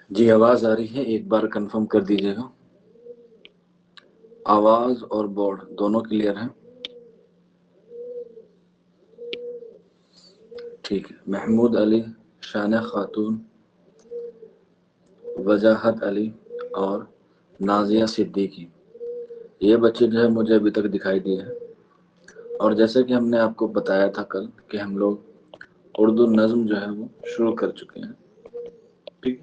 جی آواز آ رہی ہے، ایک بار کنفرم کر دیجیے گا۔ آواز اور بورڈ دونوں کلیئر ہیں؟ ٹھیک ہے۔ محمود علی، شانہ خاتون، وجاہت علی اور نازیہ صدیقی، یہ بچے جو ہے مجھے ابھی تک دکھائی دیے ہیں۔ اور جیسے کہ ہم نے آپ کو بتایا تھا کل کہ ہم لوگ اردو نظم جو ہے وہ شروع کر چکے ہیں، ٹھیک،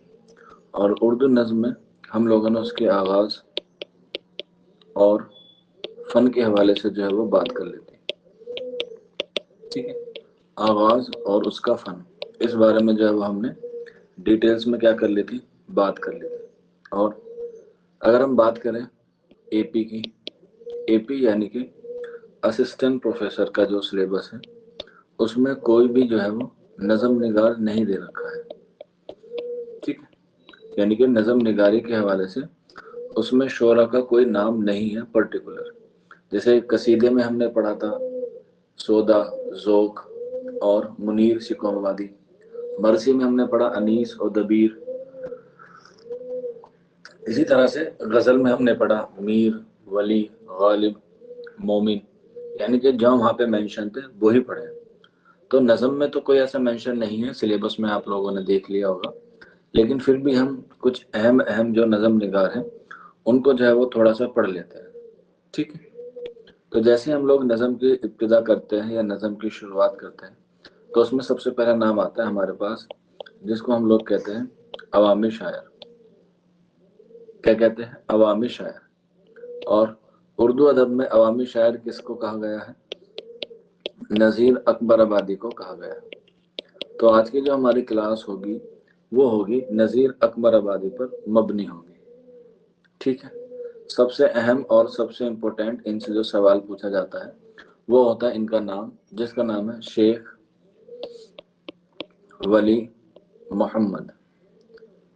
اور اردو نظم میں ہم لوگوں نے اس کے آغاز اور فن کے حوالے سے جو ہے وہ بات کر لیتے ہیں، ٹھیک ہے۔ آغاز اور اس کا فن، اس بارے میں جو ہے وہ ہم نے ڈیٹیلز میں کیا کر لی تھی، بات کر لی تھی۔ اور اگر ہم بات کریں اے پی کی، اے پی یعنی کہ اسسٹنٹ پروفیسر کا جو سلیبس ہے، اس میں کوئی بھی جو ہے وہ نظم نگار نہیں دے رکھا ہے، ٹھیک ہے، یعنی کہ نظم نگاری کے حوالے سے اس میں شعرا کا کوئی نام نہیں ہے پرٹیکولر۔ جیسے قصیدے میں ہم نے پڑھا تھا سودا، ذوق اور منیر شکوہ وادی، مرثی میں ہم نے پڑھا انیس اور دبیر، اسی طرح سے غزل میں ہم نے پڑھا میر، ولی، غالب، مومن، یعنی کہ جو وہاں پہ مینشن تھے وہی پڑھے۔ تو نظم میں تو کوئی ایسا مینشن نہیں ہے، سلیبس میں آپ لوگوں نے دیکھ لیا ہوگا، لیکن پھر بھی ہم کچھ اہم جو نظم نگار ہیں ان کو جو ہے وہ تھوڑا سا پڑھ لیتے ہیں، ٹھیک ہے۔ تو جیسے ہم لوگ نظم کی ابتدا کرتے ہیں یا نظم کی شروعات کرتے ہیں تو اس میں سب سے پہلا نام آتا ہے ہمارے پاس، جس کو ہم لوگ کہتے ہیں عوامی شاعر۔ کیا کہتے ہیں؟ عوامی شاعر۔ اور اردو ادب میں عوامی شاعر کس کو کہا گیا ہے؟ نذیر اکبر آبادی کو کہا گیا ہے۔ تو آج کی جو ہماری کلاس ہوگی وہ ہوگی نذیر اکبر آبادی پر مبنی ہوگی، ٹھیک ہے۔ سب سے اہم اور سب سے امپورٹنٹ ان سے جو سوال پوچھا جاتا ہے وہ ہوتا ہے ان کا نام، جس کا نام ہے شیخ ولی محمد۔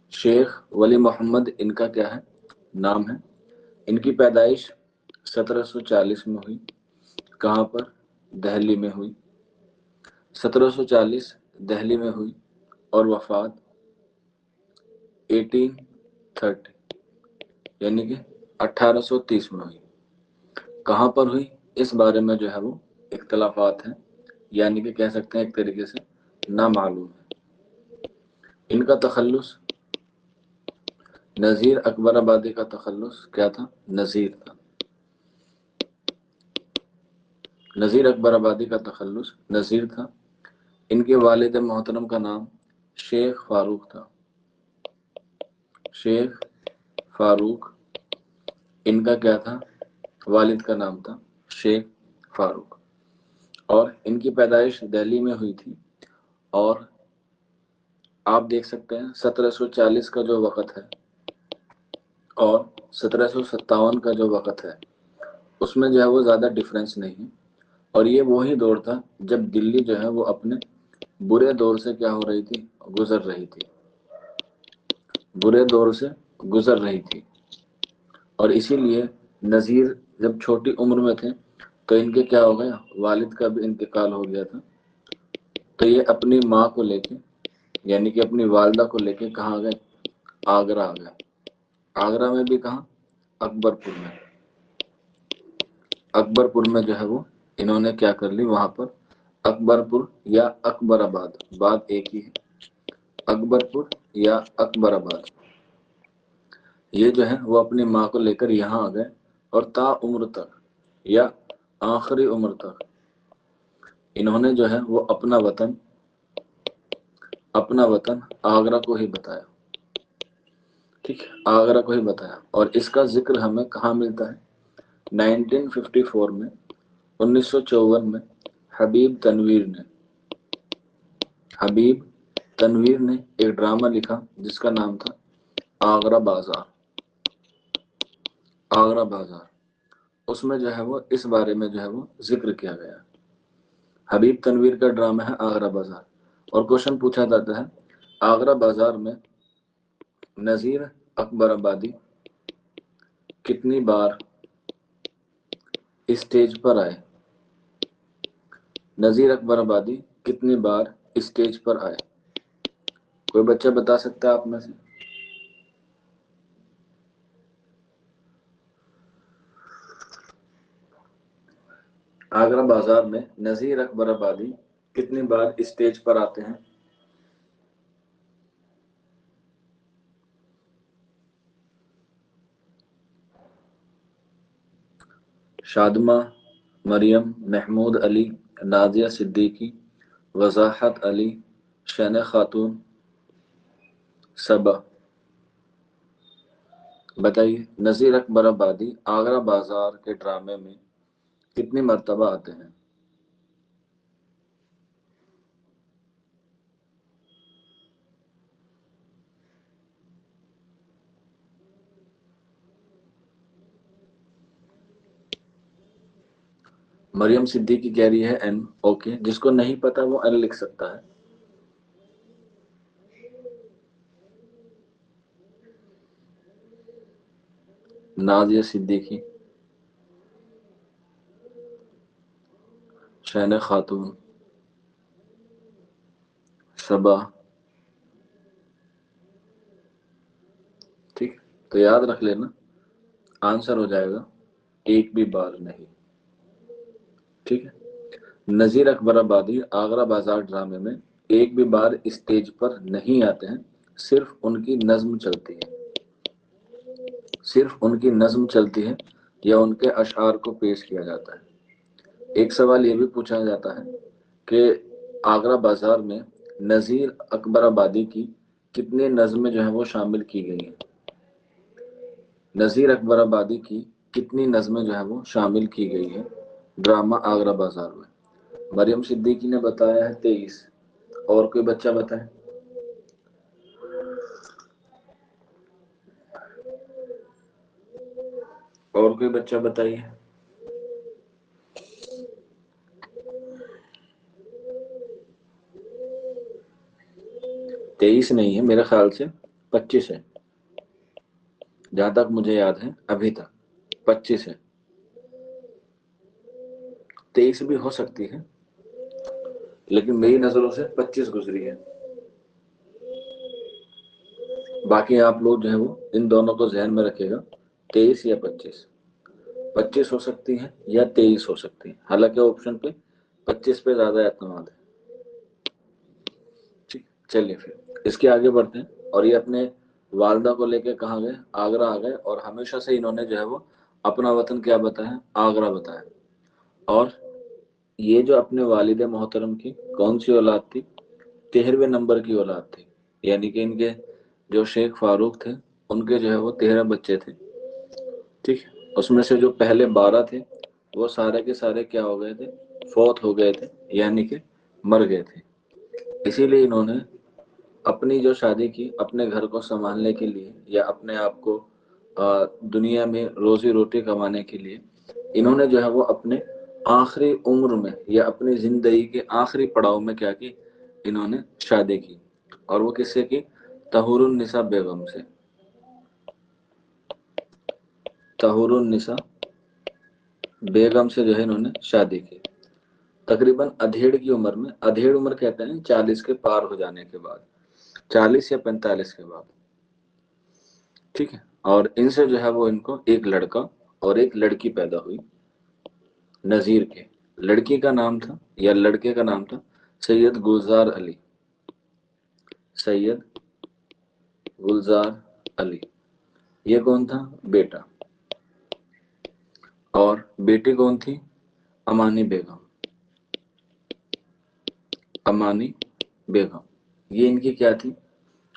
شیخ ولی محمد ان کا کیا ہے؟ نام ہے۔ ان کی پیدائش 1740 میں ہوئی۔ کہاں پر؟ دہلی میں ہوئی۔ 1740 دہلی میں ہوئی اور وفات 1830 یعنی کہ 1830 میں ہوئی۔ کہاں پر ہوئی اس بارے میں جو ہے وہ اختلافات ہیں، یعنی کہ کہہ سکتے ہیں ایک طریقے سے نامعلوم ہے۔ ان کا تخلص، نذیر اکبر آبادی کا تخلص کیا تھا؟ نذیر تھا۔ نذیر اکبر آبادی کا تخلص نذیر تھا۔ ان کے والد محترم کا نام شیخ فاروق تھا۔ شیخ فاروق ان کا کیا تھا؟ والد کا نام تھا شیخ فاروق۔ اور ان کی پیدائش دہلی میں ہوئی تھی۔ اور آپ دیکھ سکتے ہیں 1740 کا جو وقت ہے اور 1757 کا جو وقت ہے اس میں جو ہے وہ زیادہ ڈفرینس نہیں ہے۔ اور یہ وہی دور تھا جب دلی جو ہے وہ اپنے برے دور سے کیا ہو رہی تھی؟ گزر رہی تھی، برے دور سے گزر رہی تھی۔ اور اسی لیے نذیر جب چھوٹی عمر میں تھے تو ان کے کیا ہو گیا؟ والد کا بھی انتقال ہو گیا تھا۔ تو یہ اپنی ماں کو لے کے، یعنی کہ اپنی والدہ کو لے کے کہاں گئے؟ آگرہ آ گئے۔ آگرہ میں بھی کہاں؟ اکبر پور میں۔ اکبر پور میں جو ہے وہ انہوں نے کیا کر لی؟ وہاں پر اکبر پور یا اکبر آباد، بات ایک ہی ہے، اکبر پور یا اکبر آباد، یہ جو ہے وہ اپنی ماں کو لے کر یہاں آ گئے اور تا عمر تک یا آخری عمر تک انہوں نے جو ہے وہ اپنا وطن آگرہ کو ہی بتایا، ٹھیک ہے، آگرہ کو ہی بتایا۔ اور اس کا ذکر ہمیں کہاں ملتا ہے؟ 1954 میں، 1954 میں حبیب تنویر نے ایک ڈرامہ لکھا جس کا نام تھا آگرہ بازار۔ آگرہ بازار، اس میں جو ہے وہ اس بارے میں جو ہے وہ ذکر کیا گیا۔ حبیب تنویر کا ڈرامہ ہے آگرہ بازار، اور کوشچن پوچھا جاتا ہے آگرہ بازار میں نذیر اکبر آبادی کتنی بار اسٹیج پر آئے؟ نذیر اکبر آبادی کتنی بار اسٹیج پر آئے؟ کوئی بچہ بتا سکتا ہے آپ میں سے؟ आगरा बाजार में नज़ीर अकबर आबादी कितनी बार स्टेज पर आते हैं? शादमा, मरियम, महमूद अली, नाजिया सिद्दीकी, वजाहत अली, शन खातून, सबा। बताइए, नज़ीर अकबर आबादी आगरा बाजार के ड्रामे में कितनी मर्तबा आते हैं? मरियम सिद्दीकी कह रही है एन। ओके, जिसको नहीं पता वो एन लिख सकता है। नाजिया सिद्दीकी, शहन खातून, सबा। ठीक, तो याद रख लेना, आंसर हो जाएगा एक भी बार नहीं। ठीक है, नज़ीर अकबर आबादी आगरा बाजार ड्रामे में एक भी बार स्टेज पर नहीं आते हैं, सिर्फ उनकी नज्म चलती है। सिर्फ उनकी नज्म चलती है या उनके अशआर को पेश किया जाता है। एक सवाल ये भी पूछा जाता है कि आगरा बाजार में नज़ीर अकबर आबादी की कितनी नज़में जो है वो शामिल की गई हैं? नज़ीर अकबर आबादी की कितनी नज़में जो है वो शामिल की गई है ड्रामा आगरा बाजार में? मरियम सिद्दीकी ने बताया है 23। और कोई बच्चा बताए? और कोई बच्चा बताइए। 23 नहीं है, मेरे ख्याल से 25 है, जहां तक मुझे याद है अभी तक 25 है। 23 भी हो सकती है, लेकिन मेरी नजरों से 25 गुजरी है। बाकी आप लोग जो है वो इन दोनों को ध्यान में रखिएगा, 23 या 25। 25 हो सकती है या 23 हो सकती है, हालांकि ऑप्शन पे 25 पे ज्यादा एतमाद है। ठीक, चलिए फिर इसके आगे बढ़ते हैं। और ये अपने वालदा को लेके कहाँ गए? आगरा आ गए, और हमेशा से इन्होंने जो है वो अपना वतन क्या बताया? आगरा बताया। और ये जो अपने वालिद मोहतरम की कौन सी औलाद थी? 13वें नंबर की औलाद थी, यानी कि इनके जो शेख फारूक थे उनके जो है वो 13 बच्चे थे। ठीक, उसमें से जो पहले 12 थे वो सारे के सारे क्या हो गए थे? फौत हो गए थे, यानी कि मर गए थे। इसीलिए इन्होंने अपनी जो शादी की अपने घर को संभालने के लिए या अपने आप को दुनिया में रोजी रोटी कमाने के लिए, इन्होंने जो है वो अपने आखिरी उम्र में या अपनी जिंदगी के आखिरी पड़ाव में क्या की? इन्होंने शादी की। और वो किससे की? तहुरुन्निसा बेगम से। तहुरुन्निसा बेगम से जो है इन्होंने शादी की, तकरीबन अधेड़ की उम्र में। अधेड़ उम्र कहते हैं 40 के पार हो जाने के बाद, 40 या 45 के बाद। ठीक है, और इनसे जो है वो इनको एक लड़का और एक लड़की पैदा हुई नजीर के। लड़की का नाम था या लड़के का नाम था सैयद गुलजार अली। सैयद गुलजार अली, ये कौन था? बेटा। और बेटी कौन थी? अमानी बेगम। अमानी बेगम, ये इनकी क्या थी?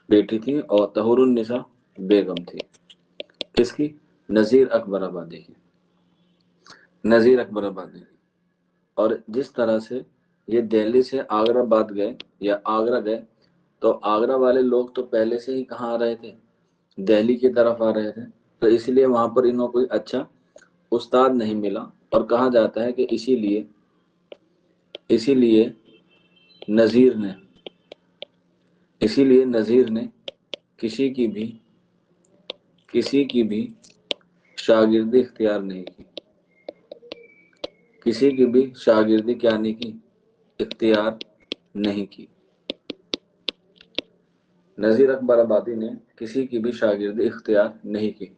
बेटी थी। और तहुरुन्निसा बेगम थी किसकी? नजीर अकबर आबादी की। नजीर अकबर आबादी की। और जिस तरह से ये दिल्ली से आगराबाद गए या आगरा गए, तो आगरा वाले लोग तो पहले से ही कहाँ आ रहे थे? दिल्ली की तरफ आ रहे थे। तो इसलिए वहां पर इन्हों कोई अच्छा उस्ताद नहीं मिला, और कहा जाता है कि इसीलिए इसीलिए नजीर ने इसीलिए नजीर ने किसी की भी किसी की भी शागिर्दी इख्तियार नहीं की। किसी की भी शागिर्दी क्या नहीं की? इख्तियार नहीं की। नजीर अकबर आबादी ने किसी की भी शागिर्दी इख्तियार नहीं की।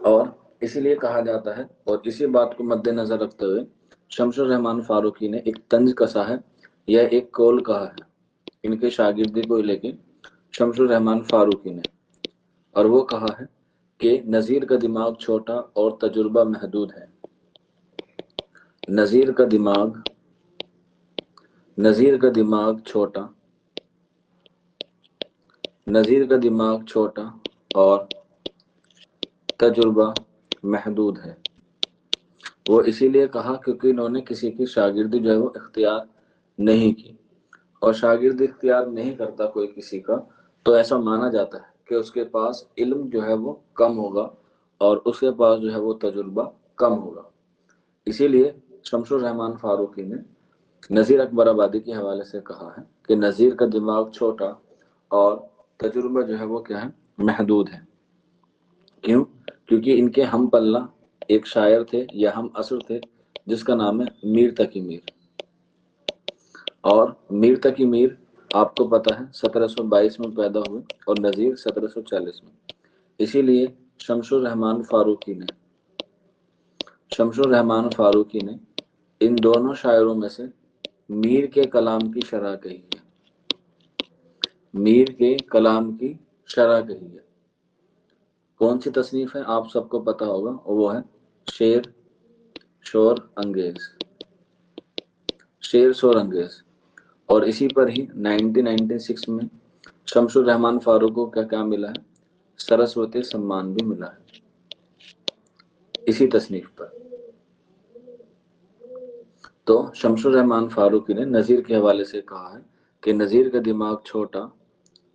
और इसलिए कहा जाता है, और इसी बात को मद्देनजर रखते हुए शमसुर रहमान फारूकी ने एक तंज कसा है, यह एक कौल कहा है इनके शागिर्दी को लेके शमसुर रहमान फारूकी ने, और वो कहा है कि नज़ीर का दिमाग छोटा और तजुर्बा महदूद है। नज़ीर का दिमाग छोटा, नज़ीर का दिमाग छोटा और तजुर्बा महदूद है। वो इसीलिए कहा क्योंकि इन्होंने किसी की शागिर्दी जो है वो इख्तियार नहीं की, और शागिर्दी इख्तियार नहीं करता कोई किसी का, तो ऐसा माना जाता है कि उसके पास इल्म जो है वो कम होगा और उसके पास जो है वो तजुर्बा कम होगा। इसीलिए शमसुर रहमान फारूकी ने नज़ीर अकबर आबादी के हवाले से कहा है कि नज़ीर का दिमाग छोटा और तजुर्बा जो है वो क्या है, महदूद है। क्यों? क्योंकि इनके हम पल्ला एक शायर थे या हम असर थे जिसका नाम है मीर तकी मीर, और मीर तकी मीर आपको पता है 1722 में पैदा हुए और नज़ीर 1740 में। इसीलिए शमसुर रहमान फारूकी ने इन दोनों शायरों में से मीर के कलाम की शरह कही है, मीर के कलाम की शरह कही है। कौन सी तसनीफ है आप सबको पता होगा, और वो है शेर शोर अंगेज। और इसी पर ही 1996 में शमसुर रहमान फारूक को क्या मिला है, सरस्वती सम्मान भी मिला है इसी तसनीफ पर। तो शमसुर रहमान फारूकी ने नज़ीर के हवाले से कहा है कि नज़ीर का दिमाग छोटा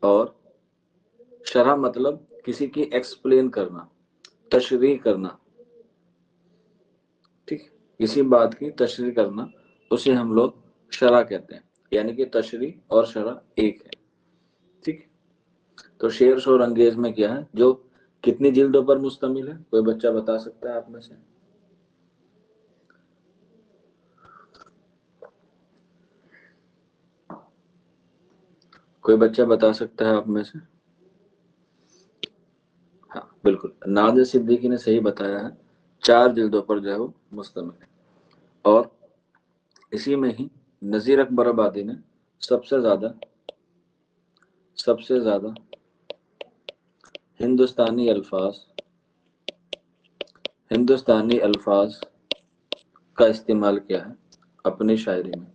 और शरह मतलब किसी की एक्सप्लेन करना, तशरीह करना, ठीक, किसी बात की तशरीह करना, उसे हम लोग शरह कहते हैं, यानी कि तशरीह और शरह एक है। ठीक, तो शेर शोर अंगेज में क्या है, जो कितनी जिल्दों पर मुश्तमिल है, कोई बच्चा बता सकता है आप में से? कोई बच्चा बता सकता है आप में से? हाँ बिल्कुल, नाज़िर सिद्दीकी ने सही बताया है, 4 जिल्दों पर जो है वो मुश्तमिल है। और इसी में ही नज़ीर अकबर आबादी ने सबसे ज्यादा हिंदुस्तानी अल्फाज का इस्तेमाल किया है अपनी शायरी में,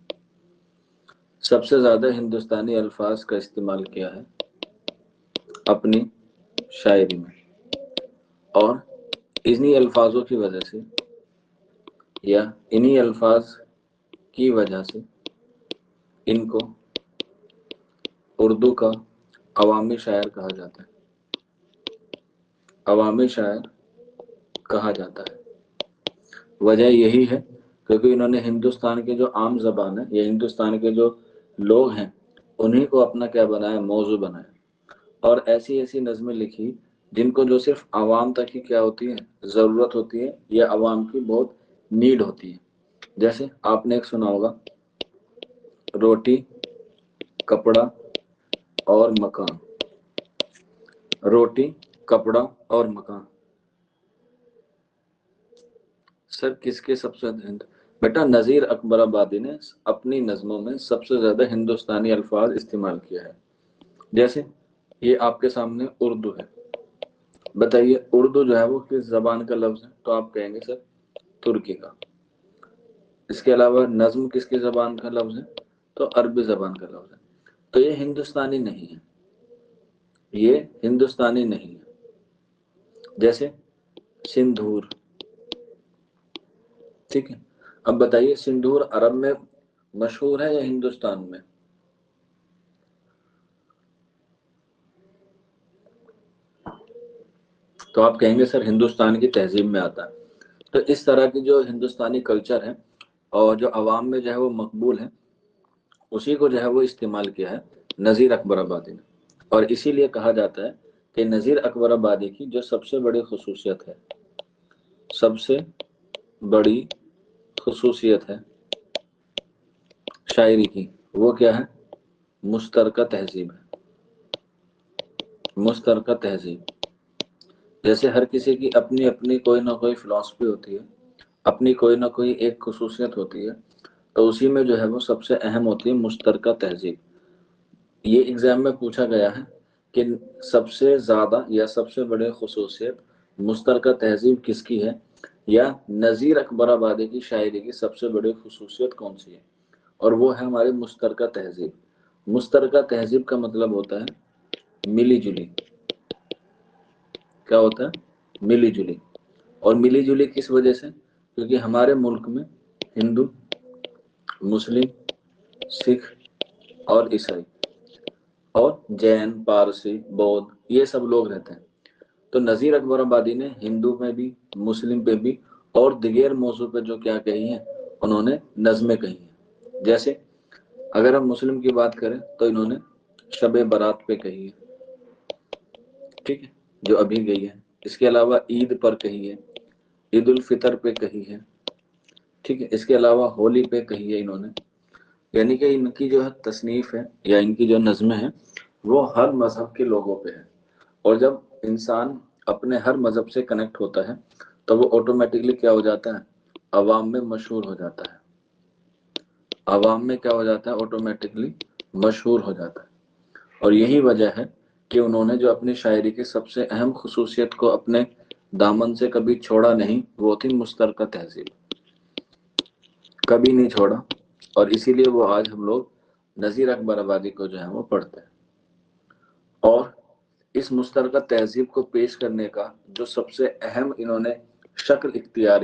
सबसे ज्यादा हिंदुस्तानी अल्फाज का इस्तेमाल किया है अपनी शायरी में। और इन्हीं अल्फाजों की वजह से या इन्हीं अल्फाज की वजह से इनको उर्दू का अवामी शायर कहा जाता है, अवामी शायर कहा जाता है। वजह यही है क्योंकि इन्होंने हिंदुस्तान के जो आम जबान है या हिंदुस्तान के जो लोग हैं उन्हीं को अपना क्या बनाया, मौजू बनाया, और ऐसी ऐसी नज़में लिखी जिनको जो सिर्फ आवाम तक ही क्या होती है, ज़रूरत होती है या आवाम की बहुत नीड होती है। जैसे आपने एक सुना होगा, रोटी कपड़ा और मकान, रोटी कपड़ा और मकान, सर किसके सबसे बेटा नज़ीर अकबर आबादी ने अपनी नज़मों में सबसे ज़्यादा हिंदुस्तानी अल्फाज इस्तेमाल किया है। जैसे ये आपके सामने उर्दू है, बताइए उर्दू जो है वो किस जबान का लफ्ज़ है, तो आप कहेंगे सर तुर्की का। इसके अलावा नज्म किसकी जबान का लफ्ज़ है, तो अरबी जबान का लफ्ज़ है। तो ये हिंदुस्तानी नहीं है, ये हिंदुस्तानी नहीं है। जैसे सिंदूर, ठीक है, अब बताइए सिंदूर अरब में मशहूर है या हिंदुस्तान में? तो आप कहेंगे सर हिंदुस्तान की तहजीब में आता है। तो इस तरह की जो हिंदुस्तानी कल्चर है और जो अवाम में जो है वो मकबूल है, उसी को जो है वो इस्तेमाल किया है नज़ीर अकबर आबादी ने। और इसीलिए कहा जाता है कि नज़ीर अकबर आबादी की जो सबसे बड़ी खसूसियत है, सबसे बड़ी खसूसियत है शायरी की, वो क्या है, मुश्तरका तहजीब है, मुश्तरका तहजीब। जैसे हर किसी की अपनी अपनी कोई ना कोई फिलॉसफी होती है, अपनी कोई ना कोई एक खसूसियत होती है, तो उसी में जो है वो सबसे अहम होती है मुश्तरका तहजीब। ये एग्जाम में पूछा गया है कि सबसे ज़्यादा या सबसे बड़े खसूसियत मुश्तरका तहजीब किसकी है, या नज़ीर अकबराबादी की शायरी की सबसे बड़ी खसूसियत कौन सी है, और वो है हमारी मुश्तरका तहजीब। मुश्तरका तहजीब का मतलब होता है मिली जुली। क्या होता है? मिली जुली। और मिली जुली किस वजह से? क्योंकि हमारे मुल्क में हिंदू, मुस्लिम, सिख और ईसाई और जैन, पारसी, बौद्ध, ये सब लोग रहते हैं। तो नज़ीर अकबराबादी ने हिंदू में भी, मुस्लिम पे भी और दिगेर मौजू पे जो क्या कही है, उन्होंने नज़में कही हैं। जैसे अगर हम मुस्लिम की बात करें तो इन्होंने शब बारात पे कही है, ठीक है, जो अभी गई है। इसके अलावा ईद पर कही है, ईद उल फितर पे कही है, ठीक है। इसके अलावा होली पे कही है इन्होंने। यानी कि इनकी जो है तसनीफ है या इनकी जो नज़में हैं वो हर मजहब के लोगों पे है। और जब इंसान अपने हर मजहब से कनेक्ट होता है तो वो ऑटोमेटिकली क्या हो जाता है? अवाम में मशहूर हो जाता है। अवाम में क्या हो जाता है? ऑटोमेटिकली मशहूर हो जाता है। और यही वजह है कि उन्होंने जो अपनी शायरी की सबसे अहम खसूसियत को अपने दामन से कभी छोड़ा नहीं, वो थी मुश्तरका तहजीब। कभी नहीं छोड़ा। और इसीलिए वो आज हम लोग नज़ीर अकबराबादी को जो है वो पढ़ते हैं। और इस मुश्तरका तहजीब को पेश करने का जो सबसे अहम इन्होंने शक्ल इख्तियार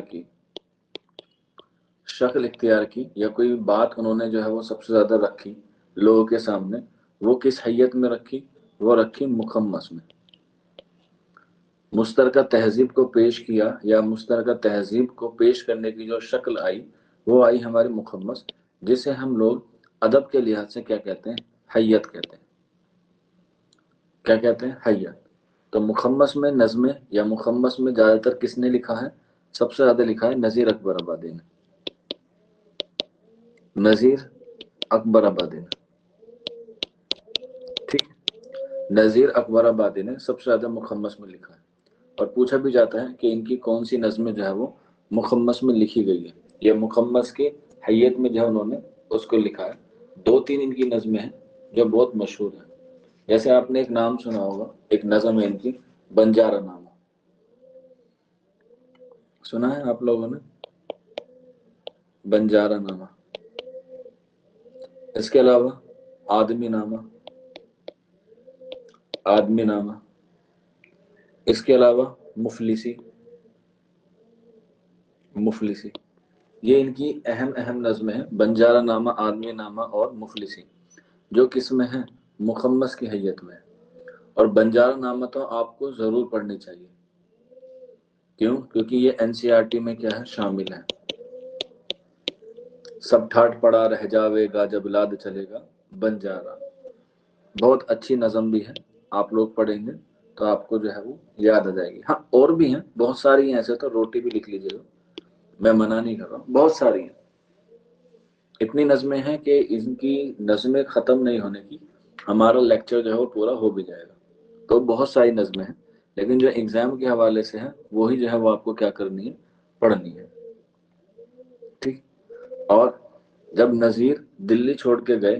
की या कोई बात उन्होंने जो है वो सबसे ज्यादा रखी लोगों के सामने, वो किस हैयत में रखी? वो रखी मुखम्मस में। मुश्तरका तहजीब को पेश किया या मुश्तरका तहजीब को पेश करने की जो शक्ल आई, वो आई हमारी मुखम्मस, जिसे हम लोग अदब के लिहाज से क्या कहते हैं? हैयत कहते हैं। क्या कहते हैं? हैयत। तो मुखम्मस में नज़में या मुखम्मस में ज्यादातर किसने लिखा है? सबसे ज्यादा लिखा है नज़ीर अकबराबादी ने। नज़ीर अकबराबादी ने, ठीक है। नज़ीर अकबराबादी ने सबसे ज्यादा मुखम्मस में लिखा है। और पूछा भी जाता है कि इनकी कौन सी नज़में जो है वो मुखम्मस में लिखी गई है, या मुखम्मस की हैयत में जो है उन्होंने उसको लिखा है। दो तीन इनकी नज़में हैं जो बहुत मशहूर है। जैसे आपने एक नाम सुना होगा, एक नज़म है इनकी, बंजारा नामा। सुना है आप लोगों ने? बंजारा नामा। इसके अलावा आदमी नामा, आदमी नामा। इसके अलावा मुफलिसी, मुफलिसी। ये इनकी अहम अहम नज़में हैं, बंजारा नामा, आदमी नामा और मुफलिसी, जो किस में है? मुखम्मस की हैयत में। और बंजारा नामा तो आपको जरूर पढ़नी चाहिए। क्यों? क्योंकि ये एनसीईआरटी में क्या है? शामिल है। सब ठाट पड़ा रह जावेगा जब लाद चलेगा बंजारा। बहुत अच्छी नज़म भी है, आप लोग पढ़ेंगे तो आपको जो है वो याद आ जाएगी। हाँ, और भी हैं, बहुत सारी हैं। ऐसे तो रोटी भी लिख लीजिएगा, मैं मना नहीं कर रहा हूँ, बहुत सारी हैं। इतनी नज़में हैं कि इनकी नज़में ख़त्म नहीं होने की, हमारा लेक्चर जो है वो पूरा हो भी जाएगा। तो बहुत सारी नज़में हैं, लेकिन जो एग्ज़ाम के हवाले से है वही जो है वो आपको क्या करनी है? पढ़नी है, ठीक। और जब नज़ीर दिल्ली छोड़ के गए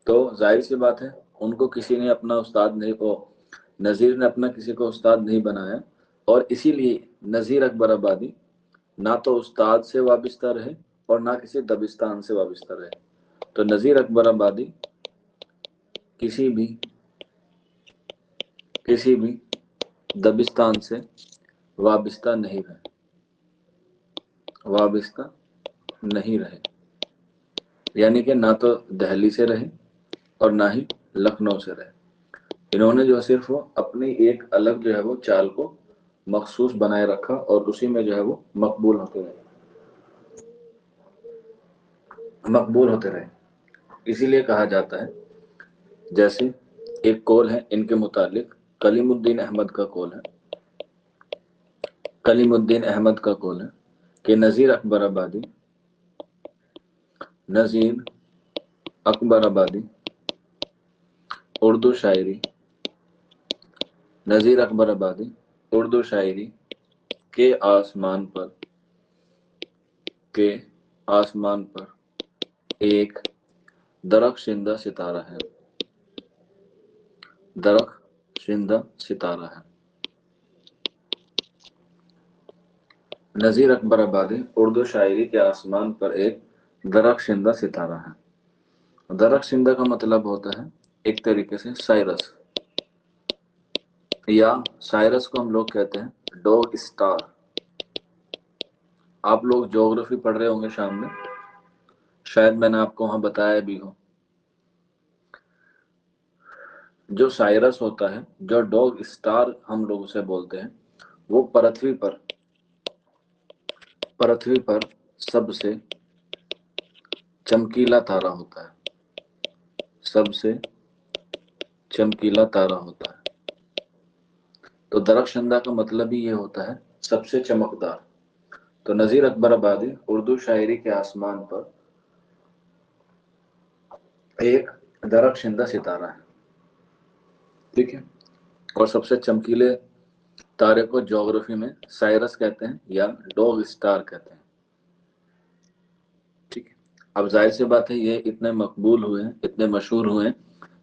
तो जाहिर सी बात है उनको किसी ने अपना उस्ताद नहीं, ओ नज़ीर ने अपना किसी को उस्ताद नहीं बनाया। और इसीलिए नज़ीर अकबराबादी ना तो उस्ताद से वाबस्ता रहे और ना किसी दबिस्तान से वाबस्ता रहे। तो नज़ीर अकबराबादी किसी भी दबिस्तान से वाबस्ता नहीं रहे। यानी कि ना तो दिल्ली से रहे और ना ही लखनऊ से रहे। इन्होंने जो सिर्फ वो अपनी एक अलग जो है वो चाल को मखसूस बनाए रखा और उसी में जो है वो मकबूल होते रहे। इसीलिए कहा जाता है, जैसे एक कौल है इनके मुतालिक, कलीमुद्दीन अहमद का कौल है, कि नज़ीर अकबराबादी उर्दू शायरी, नज़ीर अकबराबादी اردو شاعری کے آسمان پر ایک درخشندہ ستارہ ہے. درخشندہ ستارہ ہے. نذیر اکبر آبادی اردو شاعری کے آسمان پر ایک درخشندہ ستارہ ہے. درخشندہ کا مطلب ہوتا ہے ایک طریقے سے سائرس، یا سائرس کو ہم لوگ کہتے ہیں ڈوگ اسٹار. آپ لوگ جغرافی پڑھ رہے ہوں گے شام میں، شاید میں نے آپ کو وہاں بتایا بھی ہو. جو سائرس ہوتا ہے، جو ڈوگ اسٹار ہم لوگ اسے بولتے ہیں، وہ پرتھوی پر سب سے چمکیلا تارا ہوتا ہے. سب سے چمکیلا تارا ہوتا ہے. تو درخشندہ کا مطلب ہی یہ ہوتا ہے سب سے چمکدار. تو نذیر اکبر آبادی اردو شاعری کے آسمان پر ایک درخشندہ ستارہ ہے. ٹھیک ہے. اور سب سے چمکیلے تارے کو جغرافی میں سائرس کہتے ہیں یا ڈوگ اسٹار کہتے ہیں. ٹھیک ہے. اب ظاہر سی بات ہے یہ اتنے مقبول ہوئے ہیں، اتنے مشہور ہوئے ہیں،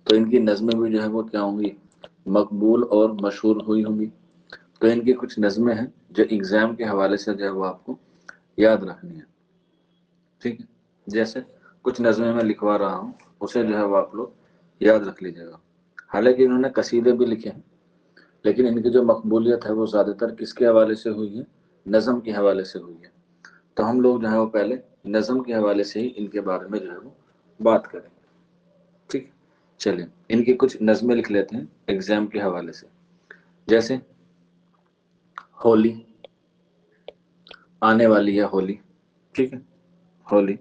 تو ان کی نظمیں بھی جو ہے وہ کیا ہوں گی، مقبول اور مشہور ہوئی ہوں گی. تو ان کی کچھ نظمیں ہیں جو ایگزام کے حوالے سے جو ہے وہ آپ کو یاد رکھنی ہے. ٹھیک ہے. جیسے کچھ نظمیں میں لکھوا رہا ہوں، اسے جو ہے وہ آپ لوگ یاد رکھ لیجیے گا. حالانکہ انہوں نے قصیدے بھی لکھے ہیں، لیکن ان کی جو مقبولیت ہے وہ زیادہ تر کس کے حوالے سے ہوئی ہے، نظم کے حوالے سے ہوئی ہے. تو ہم لوگ جو ہے وہ پہلے نظم کے حوالے سے ہی ان کے بارے میں جو ہے وہ بات کریں. ٹھیک. چلیں ان کی کچھ نظمیں لکھ لیتے ہیں ایگزام کے حوالے سے. جیسے ہولی، آنے والی ہے ہولی. ٹھیک ہے. ہولی.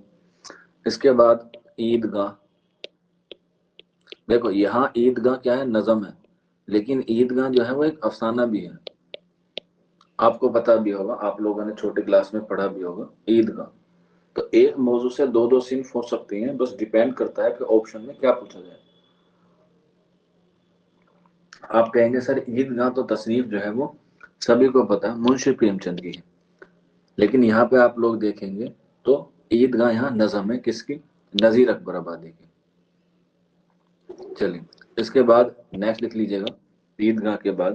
اس کے بعد عیدگاہ. دیکھو یہاں عیدگاہ کیا ہے، نظم ہے، لیکن عیدگاہ جو ہے وہ ایک افسانہ بھی ہے. آپ کو پتا بھی ہوگا، آپ لوگوں نے چھوٹی کلاس میں پڑھا بھی ہوگا عیدگاہ. تو ایک موضوع سے دو صنف ہو سکتی ہیں، بس ڈیپینڈ کرتا ہے کہ آپشن میں کیا پوچھا جائے. آپ کہیں گے سر عیدگاہ تو تصنیف جو ہے وہ سبھی کو پتا ہے منشی پریم چند کی ہے، لیکن یہاں پہ آپ لوگ دیکھیں گے تو عیدگاہ یہاں نظم ہے کس کی، نذیر اکبر آبادی کی. چلیے اس کے بعد نیکسٹ لکھ لیجیے گا. عیدگاہ کے بعد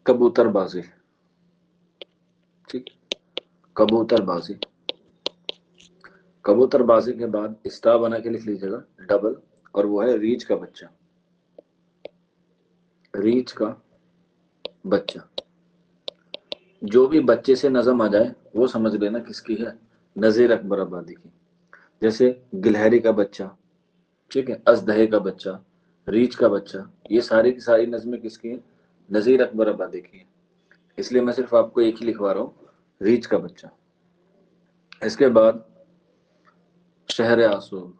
کبوتر بازی. ٹھیک. کبوتر بازی. کبوتر بازی کے بعد اسٹار بنا کے لکھ لیجیے گا ڈبل، اور وہ ہے ریچھ کا بچہ. ریچھ کا بچہ. جو بھی بچے سے نظم آ جائے وہ سمجھ لینا کس کی ہے، نذیر اکبر آبادی کی. جیسے گلہری کا بچہ، ٹھیک ہے، ازدہے کا بچہ، ریچھ کا بچہ، یہ ساری کی ساری نظمیں کس کی ہیں، نذیر اکبر آبادی کی ہیں. اس لیے میں صرف آپ کو ایک ہی لکھوا رہا ہوں، ریچھ کا بچہ. اس کے بعد شہر آسوب.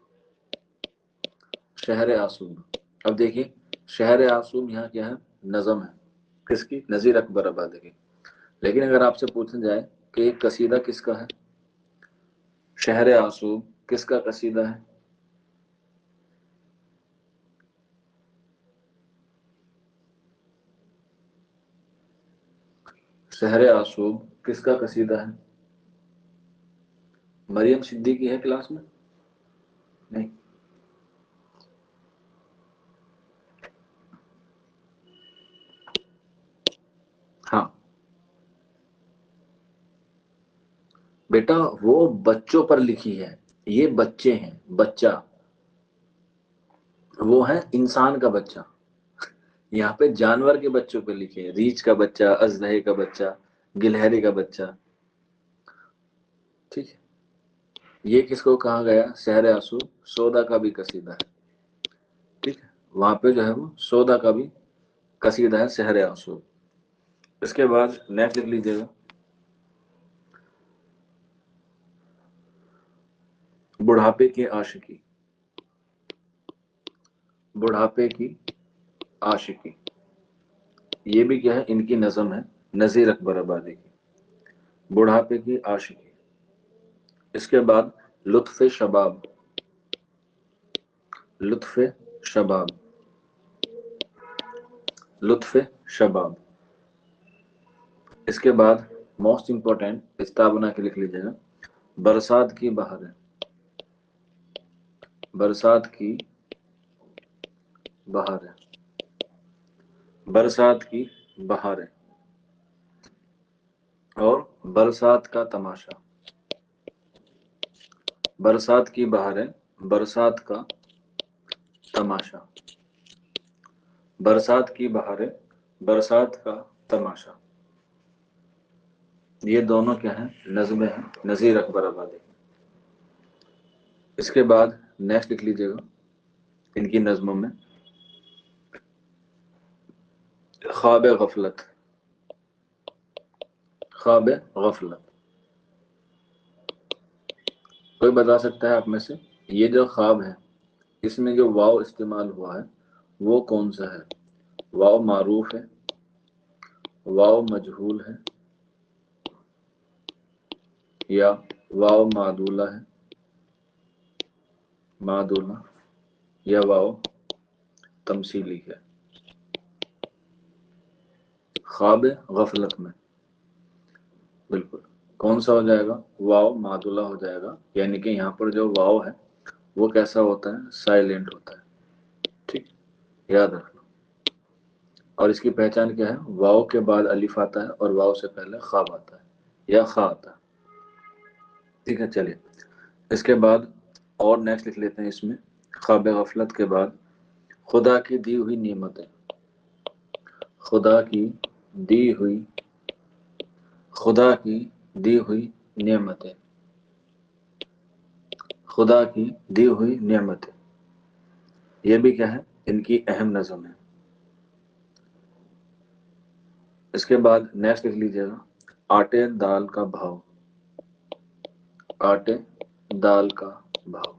شہر آسوب. اب دیکھیے شہر آسوب یہاں کیا ہے، نظم ہے کس کی، نذیر اکبر آبادی کی. لیکن اگر آپ سے پوچھا جائے کہ ایک قصیدہ کس کا ہے، شہر آسوب کس کا قصیدہ ہے، شہر آسوب کس کا قصیدہ ہے؟ مریم صدیقی ہے کلاس میں؟ نہیں. ہاں بیٹا وہ بچوں پر لکھی ہے، یہ بچے ہیں، بچہ وہ ہے انسان کا بچہ. یہاں پہ جانور کے بچوں پہ لکھے ہیں، ریچھ کا بچہ، ازدہے کا بچہ، گلہری کا بچہ. ٹھیک ہے. یہ کس کو کہا گیا، شہر آسوب سودا کا بھی قصیدہ ہے. ٹھیک ہے. وہاں پہ جو ہے وہ سودا کا بھی قصیدہ ہے شہر آسوب. اس کے بعد نیکسٹ لکھ لیجیے گا بڑھاپے کی عاشقی. بڑھاپے کی عاشقی یہ بھی کیا ہے، ان کی نظم ہے نذیر اکبر آبادی کی. بڑھاپے کی عاشقی. اس کے بعد لطف شباب. لطف شباب लुत्फ शबाब। इसके बाद मोस्ट इंपॉर्टेंट इस्ता बना के लिख लीजिएगा, बरसात की बहारें, बरसात की बहारें, बरसात की बहारें और बरसात का तमाशा। बरसात की बहारें, बरसात का तमाशा, बरसात की बहारें, बरसात का तमाशा। ये दोनों क्या हैं? नज़्में हैं नज़ीर अकबर आबादी। इसके बाद नेक्स्ट लिख लीजिएगा इनकी नज़्मों में, ख्वाब गफलत, ख्वाब गफलत। कोई बता सकता है आप में से, ये जो ख्वाब है इसमें जो वाव इस्तेमाल हुआ है वो कौन सा है? वाव मारूफ है, वाव मजहूल है, या वाव मादूला है, मादूला, या वाव तमसीली है? ख्वाब गफलत में बिल्कुल कौन सा हो जाएगा? वाव मादूला हो जाएगा, यानी कि यहाँ पर जो वाव है वो कैसा होता है? साइलेंट होता है। ठीक, याद रखना। और इसकी पहचान क्या है? वाव के बाद अलिफ आता है और वाव से पहले ख्वाब आता है या खा आता है। ठीक है, चलिए इसके बाद और नेक्स्ट लिख लेते हैं इसमें, ख्वाब गफलत के बाद खुदा की दी हुई नेमतें, खुदा की दी हुई, खुदा की दी हुई नेमतें, खुदा की दी हुई नेमतें। ये भी क्या है? इनकी अहम नज़म है। इसके बाद नेक्स्ट लिख लीजिएगा, आटे दाल का भाव, आटे दाल का भाव।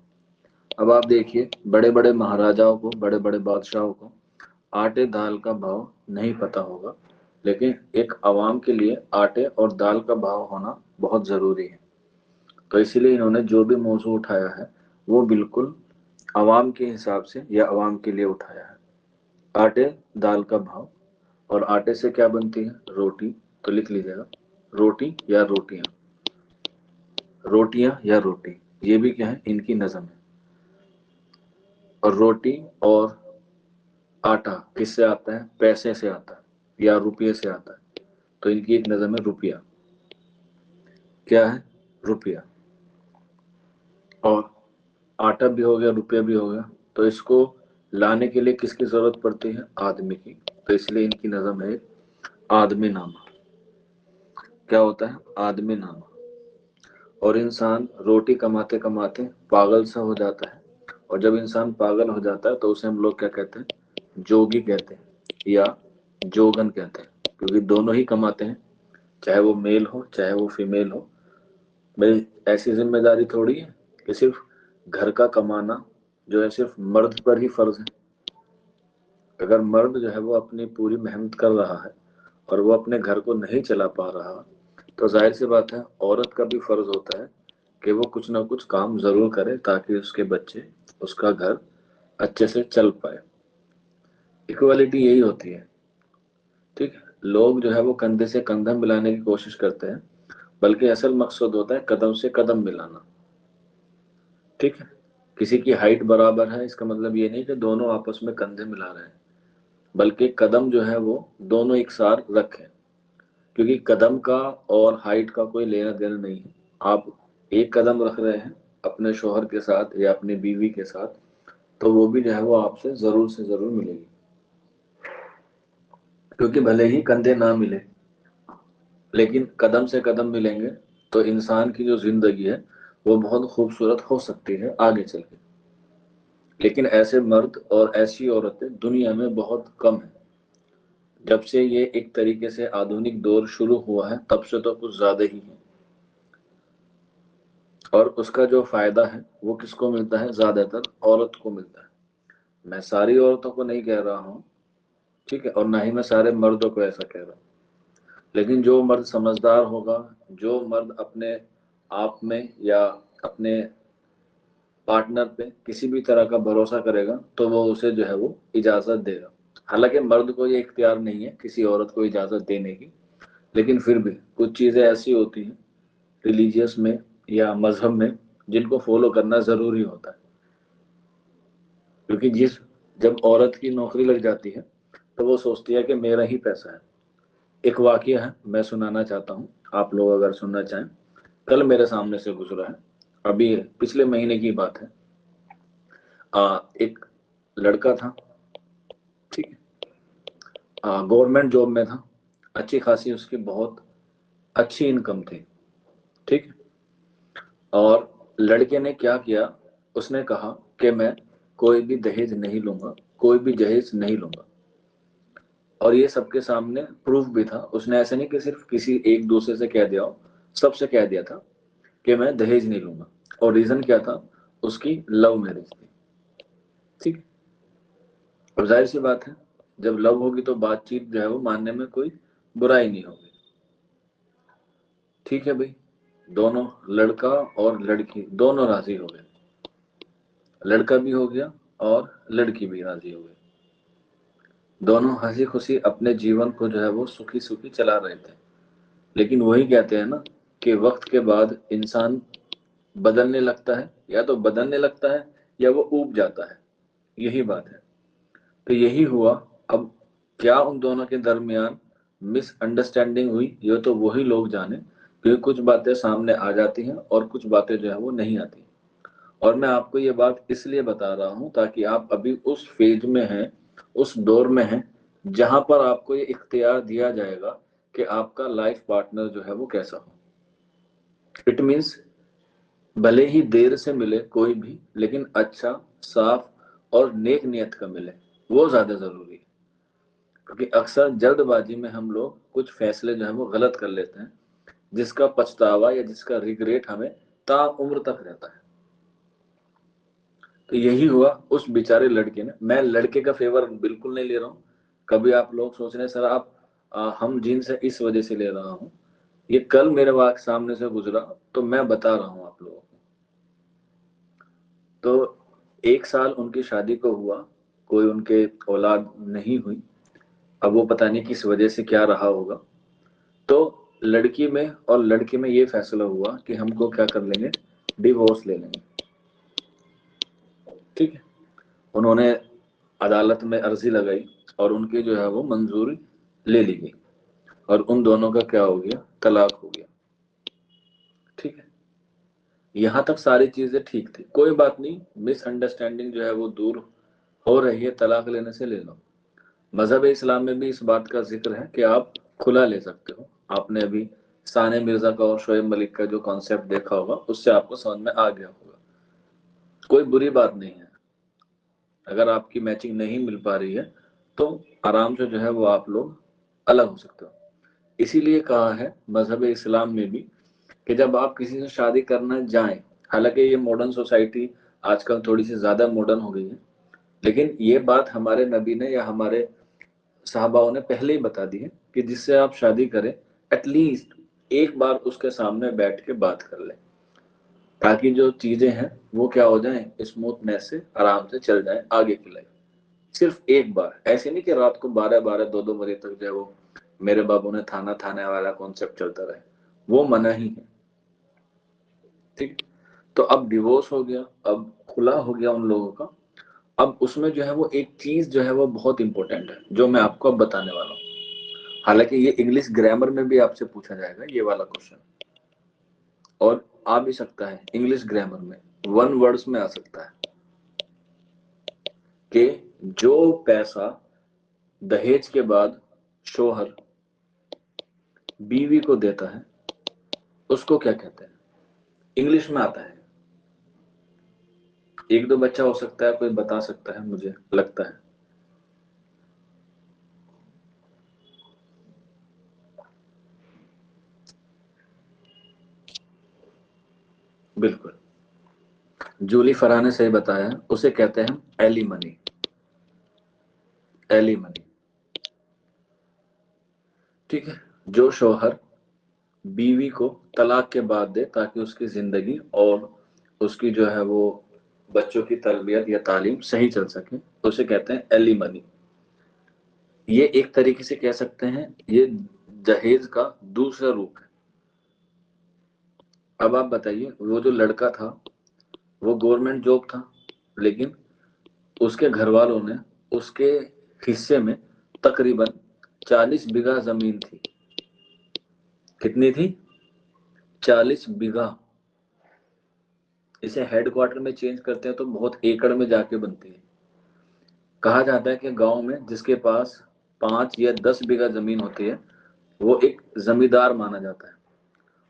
अब आप देखिए, बड़े बड़े महाराजाओं को, बड़े बड़े बादशाहों को आटे दाल का भाव नहीं पता होगा, लेकिन एक आवाम के लिए आटे और दाल का भाव होना बहुत ज़रूरी है। तो इसीलिए इन्होंने जो भी मौजू उठाया है वो बिल्कुल आवाम के हिसाब से या आवाम के लिए उठाया है। आटे दाल का भाव, और आटे से क्या बनती है? रोटी। तो लिख लीजिएगा, रोटी या रोटियां, रोटियां या रोटी। ये भी क्या है? इनकी नज़म है। और रोटी और आटा किससे आता है? पैसे से आता है या रुपये से आता है। तो इनकी एक नज़म है रुपया। क्या है? रुपया। और आटा भी हो गया, रुपया भी हो गया, तो इसको लाने के लिए किसकी जरूरत पड़ती है? आदमी की। तो इसलिए इनकी नज़म है आदमी नामा। क्या होता है? आदमी नामा। और इंसान रोटी कमाते कमाते पागल सा हो जाता है, और जब इंसान पागल हो जाता है तो उसे हम लोग क्या कहते हैं? जोगी कहते हैं या जोगन कहते हैं, क्योंकि दोनों ही कमाते हैं, चाहे वो मेल हो चाहे वो फीमेल हो। भाई ऐसी जिम्मेदारी थोड़ी है कि सिर्फ घर का कमाना जो है सिर्फ मर्द पर ही फर्ज है। अगर मर्द जो है वो अपनी पूरी मेहनत कर रहा है और वो अपने घर को नहीं चला पा रहा, तो जाहिर सी बात है औरत का भी फर्ज होता है कि वो कुछ ना कुछ काम जरूर करे ताकि उसके बच्चे, उसका घर अच्छे से चल पाए। इक्वालिटी यही होती है। ठीक है, लोग जो है वो कंधे से कंधा मिलाने की कोशिश करते हैं, बल्कि असल मकसद होता है कदम से कदम मिलाना। ठीक है, किसी की हाइट बराबर है इसका मतलब ये नहीं कि दोनों आपस में कंधे मिला रहे हैं, बल्कि कदम जो है वो दोनों एक साथ रखें, क्योंकि कदम का और हाइट का कोई लेना देना नहीं है। आप एक कदम रख रहे हैं अपने शोहर के साथ या अपनी बीवी के साथ, तो वो भी जो है वो आपसे जरूर से जरूर मिलेगी, क्योंकि भले ही कंधे ना मिले लेकिन कदम से कदम मिलेंगे तो इंसान की जो जिंदगी है वो बहुत खूबसूरत हो सकती है आगे चल के। लेकिन ऐसे मर्द और ऐसी औरतें दुनिया में बहुत कम है। जब से ये एक तरीके से आधुनिक दौर शुरू हुआ है तब से तो कुछ ज्यादा ही है, और उसका जो फायदा है वो किसको मिलता है? ज्यादातर औरत को मिलता है। मैं सारी औरतों को नहीं कह रहा हूँ, ठीक है, और ना ही मैं सारे मर्दों को ऐसा कह रहा हूँ, लेकिन जो मर्द समझदार होगा, जो मर्द अपने आप में या अपने पार्टनर पे किसी भी तरह का भरोसा करेगा, तो वो उसे जो है वो इजाजत देगा। حالانکہ مرد کو یہ اختیار نہیں ہے کسی عورت کو اجازت دینے کی، لیکن پھر بھی کچھ چیزیں ایسی ہوتی ہیں ریلیجیس میں یا مذہب میں جن کو فالو کرنا ضروری ہوتا ہے، کیونکہ جب عورت کی نوکری لگ جاتی ہے تو وہ سوچتی ہے کہ میرا ہی پیسہ ہے۔ ایک واقعہ ہے، میں سنانا چاہتا ہوں، آپ لوگ اگر سننا چاہیں۔ کل میرے سامنے سے گزرا ہے، ابھی پچھلے مہینے کی بات ہے۔ ایک لڑکا تھا، ٹھیک ہے، گورنمنٹ جاب میں تھا، اچھی خاصی اس کی بہت اچھی انکم تھی، ٹھیک ہے۔ اور لڑکے نے کیا کیا، اس نے کہا کہ میں کوئی بھی دہیج نہیں لوں گا، کوئی بھی جہیز نہیں لوں گا، اور یہ سب کے سامنے پروف بھی تھا۔ اس نے ایسے نہیں کہ صرف کسی ایک دوسرے سے کہہ دیا ہو، سب سے کہہ دیا تھا کہ میں دہیج نہیں لوں گا۔ اور ریزن کیا تھا؟ اس کی لو میرج تھی، ٹھیک۔ اور ظاہر سی بات ہے جب لو ہوگی تو بات چیت جو ہے وہ ماننے میں کوئی برائی نہیں ہوگی، ٹھیک ہے بھائی۔ دونوں لڑکا اور لڑکی دونوں راضی ہو گئے، لڑکا بھی ہو گیا اور لڑکی بھی راضی ہو گئی، دونوں ہنسی خوشی اپنے جیون کو جو ہے وہ سکھی سکھی چلا رہے تھے۔ لیکن وہی کہتے ہیں نا کہ وقت کے بعد انسان بدلنے لگتا ہے، یا تو بدلنے لگتا ہے یا وہ اوب جاتا ہے، یہی بات ہے۔ تو یہی ہوا۔ اب کیا ان دونوں کے درمیان مس انڈرسٹینڈنگ ہوئی یہ تو وہی لوگ جانے، کیونکہ کچھ باتیں سامنے آ جاتی ہیں اور کچھ باتیں جو ہے وہ نہیں آتی۔ اور میں آپ کو یہ بات اس لیے بتا رہا ہوں تاکہ آپ ابھی اس فیج میں ہیں، اس دور میں ہیں جہاں پر آپ کو یہ اختیار دیا جائے گا کہ آپ کا لائف پارٹنر جو ہے وہ کیسا ہو۔ اٹ مینس بھلے ہی دیر سے ملے کوئی بھی، لیکن اچھا، صاف اور نیک نیت کا ملے، وہ زیادہ ضروری ہے۔ کیونکہ اکثر جلد بازی میں ہم لوگ کچھ فیصلے جو ہیں وہ غلط کر لیتے ہیں، جس کا پچھتاوا یا جس کا ریگریٹ ہمیں تا عمر تک رہتا ہے۔ تو یہی ہوا اس بیچارے لڑکے نے۔ میں لڑکے کا فیور بالکل نہیں لے رہا ہوں، کبھی آپ لوگ سوچ رہے ہیں سر آپ ہم جن سے اس وجہ سے لے رہا ہوں، یہ کل میرے واقع سامنے سے گزرا تو میں بتا رہا ہوں آپ لوگوں کو۔ تو 1 سال ان کی شادی کو ہوا، کوئی ان کے اولاد نہیں ہوئی، اب وہ پتہ نہیں کس وجہ سے کیا رہا ہوگا۔ تو لڑکی میں اور لڑکے میں یہ فیصلہ ہوا کہ ہم کو کیا کر لیں گے، ڈیورس لے لیں گے، ٹھیک ہے۔ انہوں نے عدالت میں عرضی لگائی اور ان کی جو ہے وہ منظوری لے لی گئی، اور ان دونوں کا کیا ہو گیا، طلاق ہو گیا، ٹھیک ہے۔ یہاں تک ساری چیزیں ٹھیک تھی، کوئی بات نہیں، مس انڈرسٹینڈنگ جو ہے وہ دور ہو رہی ہے، طلاق لینے سے لے لو۔ مذہب اسلام میں بھی اس بات کا ذکر ہے کہ آپ کھلا لے سکتے ہو۔ آپ نے ابھی ثانیہ مرزا کا اور شعیب ملک کا جو کانسیپٹ دیکھا ہوگا، اس سے آپ کو سمجھ میں آ گیا ہوگا، کوئی بری بات نہیں ہے۔ اگر آپ کی میچنگ نہیں مل پا رہی ہے تو آرام سے جو ہے وہ آپ لوگ الگ ہو سکتے ہو۔ اسی لیے کہا ہے مذہب اسلام میں بھی کہ جب آپ کسی سے شادی کرنا جائیں، حالانکہ یہ ماڈرن سوسائٹی آج کل تھوڑی سی زیادہ ماڈرن ہو گئی ہے، لیکن یہ بات ہمارے نبی نے یا ہمارے صحاباؤں نے پہلے ہی بتا دی ہے کہ جس سے آپ شادی کریں ایٹ لیسٹ ایک بار اس کے سامنے بیٹھ کے بات کر لیں، تاکہ جو چیزیں ہیں وہ کیا ہو جائیں، اسموتھنیس سے آرام سے چل جائیں آگے کی لائف۔ صرف ایک بار، ایسے نہیں کہ رات کو 12 12 2 2 بجے تک جو ہے وہ میرے بابو نے تھانا تھانے والا کانسیپٹ چلتا رہے، وہ منع ہی ہے، ٹھیک۔ تو اب ڈیورس ہو گیا، اب کھلا ہو گیا ان لوگوں کا۔ اب اس میں جو ہے وہ ایک چیز جو ہے وہ بہت امپورٹنٹ ہے جو میں آپ کو اب بتانے والا ہوں، حالانکہ یہ انگلش گرامر میں بھی آپ سے پوچھا جائے گا یہ والا کوشچن، اور آ بھی سکتا ہے انگلش گرامر میں 1 ورڈز میں آ سکتا ہے کہ جو پیسہ دہیج کے بعد شوہر بیوی کو دیتا ہے اس کو کیا کہتے ہیں، انگلش میں آتا ہے۔ 1 2 بچہ ہو سکتا ہے کوئی بتا سکتا ہے، مجھے لگتا ہے۔ بالکل، جولی فرا نے صحیح بتایا، اسے کہتے ہیں ایلی منی، ایلی منی، ٹھیک ہے۔ جو شوہر بیوی کو طلاق کے بعد دے تاکہ اس کی زندگی اور اس کی جو ہے وہ بچوں کی تربیت یا تعلیم صحیح چل سکے، اسے کہتے ہیں ایلی منی۔ ये एक तरीके से कह सकते हैं ये दहेज का दूसरा रूप है। अब आप बताइए, वो जो लड़का था वो गवर्नमेंट जॉब था, लेकिन उसके घर वालों ने उसके हिस्से में तकरीबन 40 बीघा जमीन थी। कितनी थी? 40 बीघा। इसे हेडक्वार्टर में चेंज करते हैं तो बहुत एकड़ में जाके बनती है। कहा जाता है कि गांव में जिसके पास 5 या 10 बीघा जमीन होती है वो एक जमींदार माना जाता है।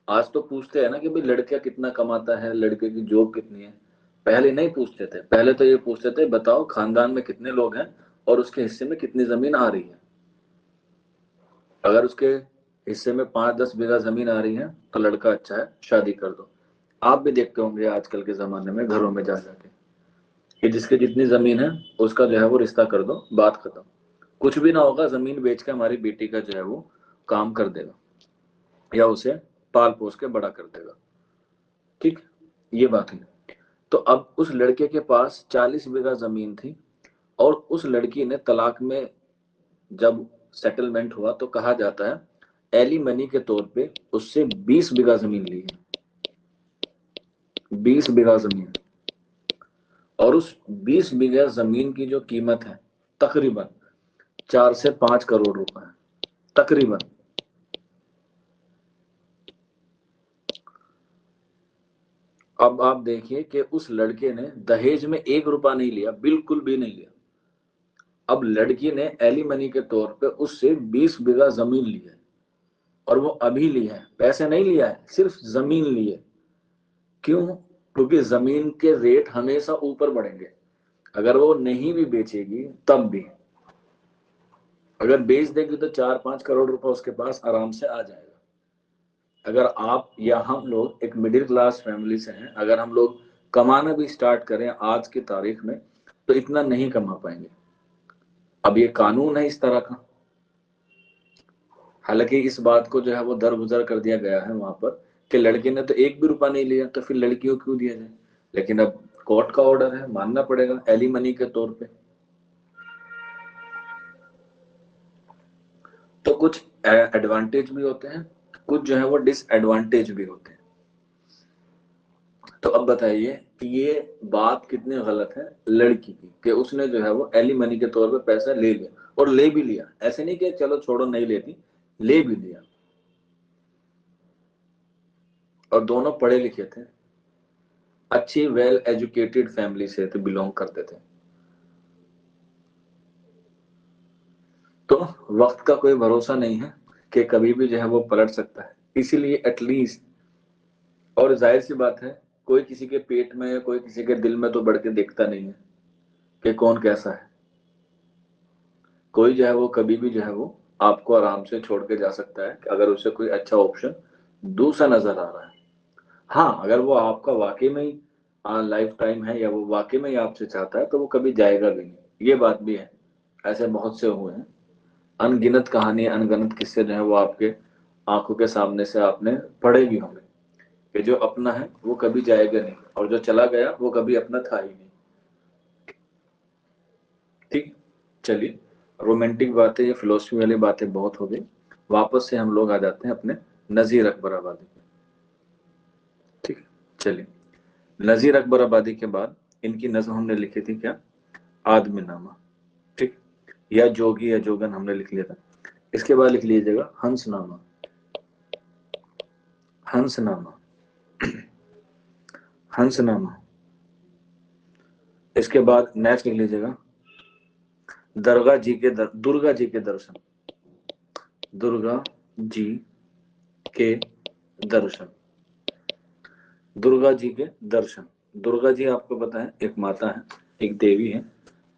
आज तो पूछते हैं ना कि भाई लड़का कितना कमाता है, लड़के की जॉब कितनी है। पहले नहीं पूछते थे, पहले तो ये पूछते थे बताओ खानदान में कितने लोग हैं और उसके हिस्से में कितनी जमीन आ रही है। अगर उसके हिस्से में 5-10 बीघा जमीन आ रही है तो लड़का अच्छा है, शादी कर दो। आप भी देखते होंगे आजकल के जमाने में घरों में जा जाके कि जिसकी जितनी जमीन है उसका जो है वो रिश्ता कर दो, बात खत्म। कुछ भी ना होगा, जमीन बेच के हमारी बेटी का जो है वो काम कर देगा या उसे पाल पोस के बड़ा कर देगा। ठीक, ये बात है। तो अब उस लड़के के पास 40 बीघा जमीन थी और उस लड़की ने तलाक में जब सेटलमेंट हुआ तो कहा जाता है एलिमनी के तौर पे उससे 20 बीघा जमीन ली है। 20 बीघा जमीन। और उस 20 बीघा जमीन की जो कीमत है तकरीबन 4 से 5 करोड़ रुपए है, तकरीबन। अब आप देखिए कि उस लड़के ने दहेज में 1 रुपया नहीं लिया, बिल्कुल भी नहीं लिया। अब लड़की ने एलिमनी के तौर पे उससे 20 बीघा जमीन ली है और वो अभी ली है, पैसे नहीं लिया है, सिर्फ जमीन ली है। क्यों? क्योंकि जमीन के रेट हमेशा ऊपर बढ़ेंगे। अगर वो नहीं भी बेचेगी तब भी, अगर बेच देगी तो 4-5 करोड़ रुपए उसके पास आराम से आ जाएगा। अगर आप या हम लोग एक मिडिल क्लास फैमिली से हैं, अगर हम लोग कमाना भी स्टार्ट करें आज की तारीख में तो इतना नहीं कमा पाएंगे। अब ये कानून है इस तरह का। हालांकि इस बात को जो है वो दरगुजर कर दिया गया है वहां पर कि लड़के ने तो 1 भी रुपया नहीं लिया तो फिर लड़कियों क्यों दिया जाए। लेकिन अब कोर्ट का ऑर्डर है, मानना पड़ेगा एलिमनी के तौर पे। तो कुछ एडवांटेज भी होते हैं, कुछ जो है वो डिसएडवांटेज भी होते हैं। तो अब बताइए कि ये बात कितनी गलत है लड़की की कि उसने जो है वो एलिमनी के तौर पे पैसा ले लिया, और ले भी लिया। ऐसे नहीं कि चलो छोड़ो नहीं लेती, ले भी लिया। और दोनों पढ़े लिखे थे, अच्छी वेल एजुकेटेड फैमिली से थे, बिलोंग करते थे। तो वक्त का कोई भरोसा नहीं है कि कभी भी जो है वो पलट सकता है। इसीलिए एटलीस्ट, और जाहिर सी बात है कोई किसी के पेट में या कोई किसी के दिल में तो बढ़ के देखता नहीं है कि कौन कैसा है। कोई जो है वो कभी भी जो है वो आपको आराम से छोड़ के जा सकता है अगर उसे कोई अच्छा ऑप्शन दूसरा नजर आ रहा है। हाँ, अगर वो आपका वाकई में ही लाइफ टाइम है या वो वाकई में ही आपसे चाहता है तो वो कभी जाएगा भी नहीं। ये बात भी है, ऐसे बहुत से हुए हैं। अनगिनत कहानी, अनगिनत किस्से जो है वो आपके आंखों के सामने से आपने पढ़े भी होंगे कि जो अपना है वो कभी जाएगा नहीं और जो चला गया वो कभी अपना था ही नहीं। ठीक, चलिए, रोमांटिक बातें या फिलोसफी वाली बातें बहुत हो गई। वापस से हम लोग आ जाते हैं अपने नजीर अकबर आबादी पे। ठीक है, चलिए। नजीर अकबर आबादी के बाद इनकी नज्म हमने लिखी थी क्या? आदमी नामा। ठीक, या जोगी या जोगन हमने लिख लिया था। इसके बाद लिख लीजिएगा हंसनामा। हंसनामा। हंसनामा। इसके बाद नेक्स्ट लिख लीजिएगा दुर्गा जी के दर्शन। दुर्गा जी के दर्शन। दुर्गा जी के दर्शन। दुर्गा जी आपको पता है एक माता है, एक देवी है,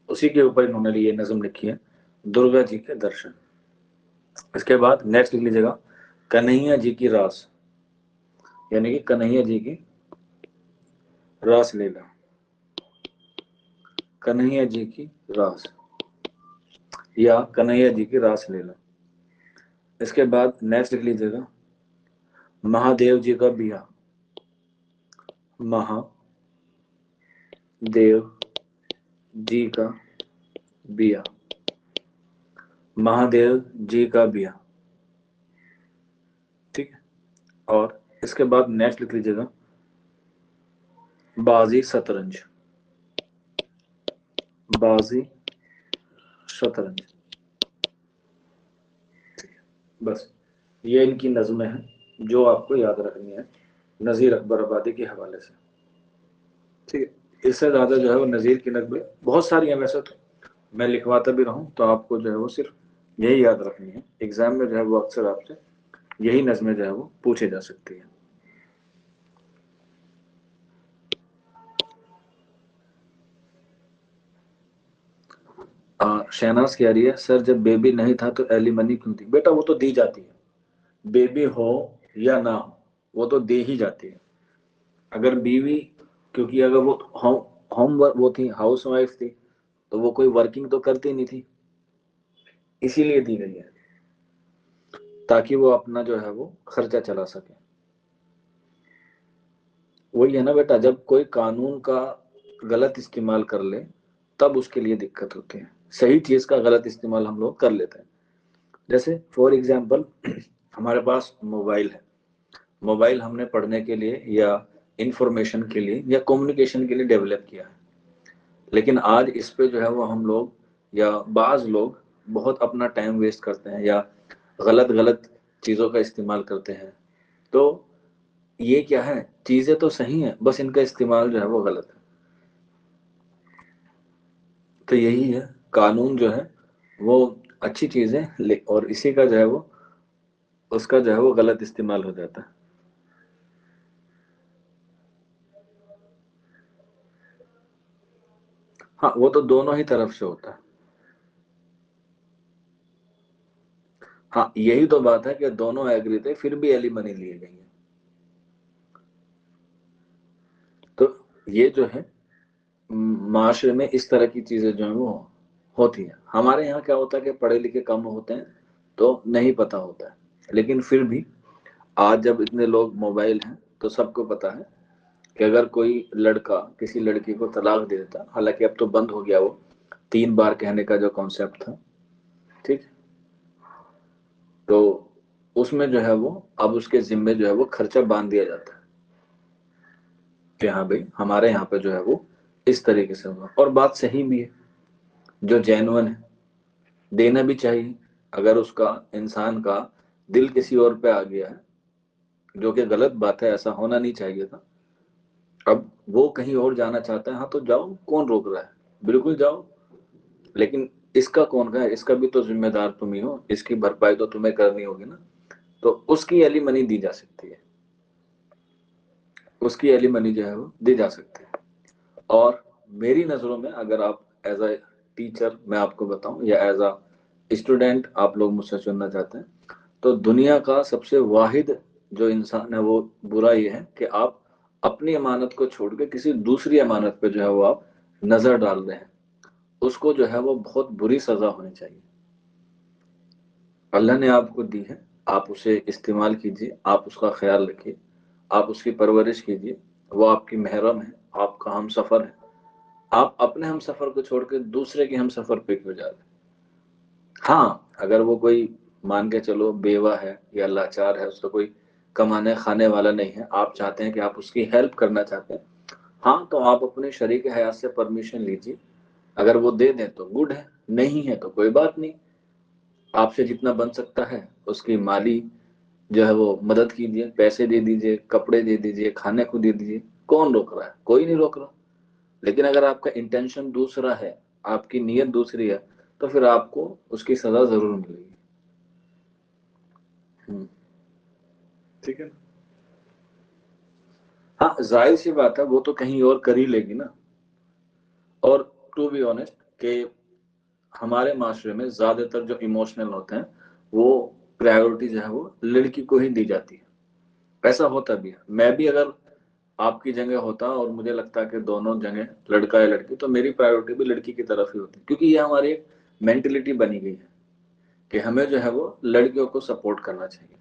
उसी के ऊपर इन्होंने ये नज्म लिखी है, दुर्गा जी के दर्शन। इसके बाद नेक्स्ट लिख लीजिएगा कन्हैया जी की रास, यानी कि कन्हैया जी की रास लीला। कन्हैया जी की रास या कन्हैया जी की रास लीला। इसके बाद नेक्स्ट लिख लीजिएगा महादेव जी का बिया। महादेव जी का बिया। महादेव जी का बिया, ठीक है। और इसके बाद नेक्स्ट लिख लीजिएगा बाजी शतरंज, बाजी शतरंज। बस ये इनकी नज़में हैं जो आपको याद रखनी है नज़ीर अकबर आबादी के हवाले से, ठीक है। इससे ज़्यादा जो है वो नज़ीर की नज़में बहुत सारी हैं, वैसे तो मैं लिखवाता भी रहूं, तो आपको जो है वो सिर्फ यही याद रखनी है। एग्जाम में जो है वो अक्सर आपसे यही नज़में जो है वो पूछे जा सकती है। शहनाज कह रही है सर जब बेबी नहीं था तो एलिमनी क्यों थी? बेटा वो तो दी जाती है, बेबी हो या ना हो वो तो दे ही जाती है। अगर बीवी, क्योंकि अगर वो होम वो थी, हाउस वाइफ थी, तो वो कोई वर्किंग तो करती नहीं थी, इसीलिए दी गई है ताकि वो अपना जो है वो खर्चा चला सके। वही है ना बेटा, जब कोई कानून का गलत इस्तेमाल कर ले तब उसके लिए दिक्कत होती है। सही चीज का गलत इस्तेमाल हम लोग कर लेते हैं। जैसे फॉर एग्जाम्पल हमारे पास मोबाइल है, मोबाइल हमने पढ़ने के लिए या इंफॉर्मेशन के लिए या कम्युनिकेशन के लिए डेवलप किया है, लेकिन आज इस पे जो है वो हम लोग या बाज लोग बहुत अपना टाइम वेस्ट करते हैं या गलत गलत चीज़ों का इस्तेमाल करते हैं। तो ये क्या है, चीज़ें तो सही हैं, बस इनका इस्तेमाल जो है वो गलत है। तो यही है, कानून जो है वो अच्छी चीज़ है और इसी का जो है वो उसका जो है वो गलत इस्तेमाल हो जाता है। हाँ वो तो दोनों ही तरफ से होता है। हाँ यही तो बात है कि दोनों एग्री थे फिर भी एलिमनी लिए गई है। तो ये जो है माशरे में इस तरह की चीजें जो है वो होती है। हमारे यहाँ क्या होता है कि पढ़े लिखे कम होते हैं तो नहीं पता होता है, लेकिन फिर भी आज जब इतने लोग मोबाइल हैं तो सबको पता है कि अगर कोई लड़का किसी लड़की को तलाक दे देता, हालांकि अब तो बंद हो गया वो 3 बार कहने का जो कॉन्सेप्ट था, ठीक, तो उसमें जो है वो अब उसके जिम्मे जो है वो खर्चा बांध दिया जाता है कि हाँ भाई हमारे यहाँ पे जो है वो इस तरीके से होगा। और बात सही भी है, जो जेन्युइन है देना भी चाहिए। अगर उसका इंसान का दिल किसी और पे आ गया है, जो कि गलत बात है, ऐसा होना नहीं चाहिए था, अब वो कहीं और जाना चाहता है, हाँ तो जाओ, कौन रोक रहा है, बिल्कुल जाओ। लेकिन इसका कौन का है, इसका भी तो जिम्मेदार तुम ही हो, इसकी भरपाई तो तुम्हें करनी होगी ना। तो उसकी एलिमनी दी जा सकती है, उसकी एलिमनी जो है वो दी जा सकती है। और मेरी नज़रों में अगर आप एज अ टीचर मैं आपको बताऊं या एज अ स्टूडेंट आप लोग मुझसे सुनना चाहते हैं, तो दुनिया का सबसे वाहिद जो इंसान है वो बुरा ये है कि आप अपनी अमानत को छोड़ के किसी दूसरी अमानत पे जो है वो आप नजर डाल रहे हैं, उसको जो है वो बहुत बुरी सजा होनी चाहिए। अल्लाह ने आपको दी है, आप उसे इस्तेमाल कीजिए, आप उसका ख्याल रखिए, आप उसकी परवरिश कीजिए, वो आपकी महरम है, आपका हम सफ़र है। आप अपने हम सफ़र को छोड़ के दूसरे के हम सफ़र पे क्यों जा रहे हैं? हाँ अगर वो कोई मान के चलो बेवा है या लाचार है, उसका कोई कमाने खाने वाला नहीं है, आप चाहते हैं कि आप उसकी हेल्प करना चाहते हैं, हाँ तो आप अपने शरीक हयात से परमिशन लीजिए। अगर वो दे दें तो गुड है, नहीं है तो कोई बात नहीं। आपसे जितना बन सकता है उसकी माली जो है वो मदद कीजिए, पैसे दे दीजिए, कपड़े दे दीजिए, खाने को दे दीजिए, कौन रोक रहा है, कोई नहीं रोक रहा। लेकिन अगर आपका इंटेंशन दूसरा है, आपकी नीयत दूसरी है, तो फिर आपको उसकी सजा जरूर मिलेगी। ठीक है। हाँ जाहिर सी बात है वो तो कहीं और कर ही लेगी ना। और टू बी ऑनेस्ट कि हमारे माशरे में ज्यादातर जो इमोशनल होते हैं वो प्रायोरिटी जो है वो लड़की को ही दी जाती है। ऐसा होता भी है, मैं भी अगर आपकी जगह होता और मुझे लगता है कि दोनों जगह लड़का या लड़की, तो मेरी प्रायोरिटी भी लड़की की तरफ ही होती, क्योंकि ये हमारी एक मेंटेलिटी बनी गई है कि हमें जो है वो लड़कियों को सपोर्ट करना चाहिए।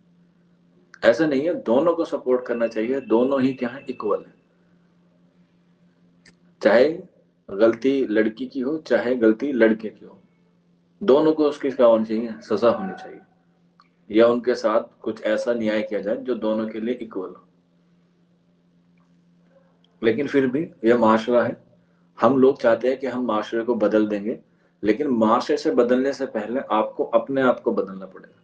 ऐसा नहीं है, दोनों को सपोर्ट करना चाहिए, दोनों ही क्या है, इक्वल है। चाहे गलती लड़की की हो चाहे गलती लड़के की हो, दोनों को उसकी क्या होनी चाहिए, सजा होनी चाहिए, या उनके साथ कुछ ऐसा न्याय किया जाए जो दोनों के लिए इक्वल हो। लेकिन फिर भी यह माशरा है, हम लोग चाहते हैं कि हम माशरे को बदल देंगे, लेकिन माशरे से बदलने से पहले आपको अपने आप को बदलना पड़ेगा।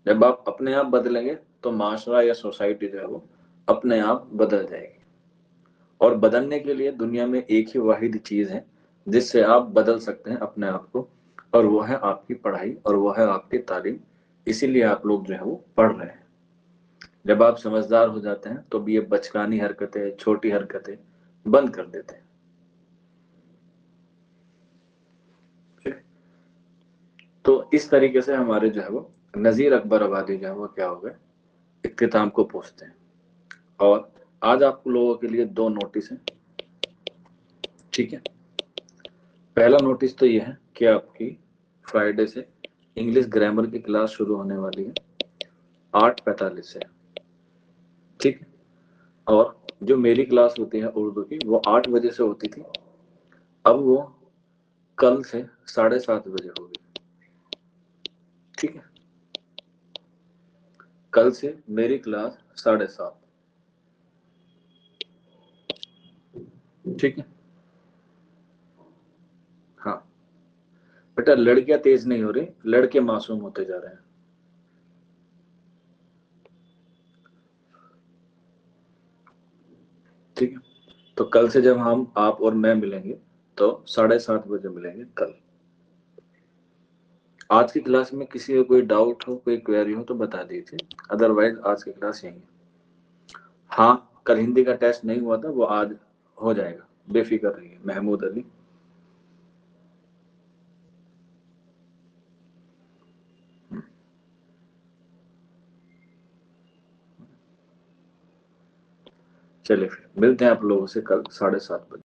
जब आप अपने आप बदलेंगे तो माशरा या सोसाइटी जो है वो अपने आप बदल जाएगी। और बदलने के लिए दुनिया में एक ही वाहिद चीज है जिससे आप बदल सकते हैं अपने आप को, और वो है आपकी पढ़ाई और वो है आपकी तालीम। इसीलिए आप लोग जो है वो पढ़ रहे हैं। जब आप समझदार हो जाते हैं तो भी ये बचकानी हरकतें, छोटी हरकतें बंद कर देते हैं। तो इस तरीके से हमारे जो है वो नजीर अकबर आबादी जो है वो क्या हो गए, इख्तिताम को पहुंचते हैं। और आज आप लोगों के लिए 2 नोटिस हैं, ठीक है। पहला नोटिस तो ये है कि आपकी फ्राइडे से इंग्लिश ग्रामर की क्लास शुरू होने वाली है 8:45 से, ठीक है। और जो मेरी क्लास होती है उर्दू की वो 8 बजे से होती थी, अब वो कल से 7:30 बजे होगी, ठीक है। कल से मेरी क्लास 7:30, ठीक है। हाँ बेटा, लड़कियां तेज नहीं हो रही, लड़के मासूम होते जा रहे हैं, ठीक है। तो कल से जब हम आप और मैं मिलेंगे तो 7:30 बजे मिलेंगे कल। आज की क्लास में किसी को कोई डाउट हो, कोई क्वेरी हो तो बता दीजिए, अदरवाइज आज की क्लास यही है। हाँ, कल हिंदी का टेस्ट नहीं हुआ था, वो आज हो जाएगा, बेफिक्र रहिए महमूद अली। चलिए फिर मिलते हैं आप लोगों से कल 7:30 बजे।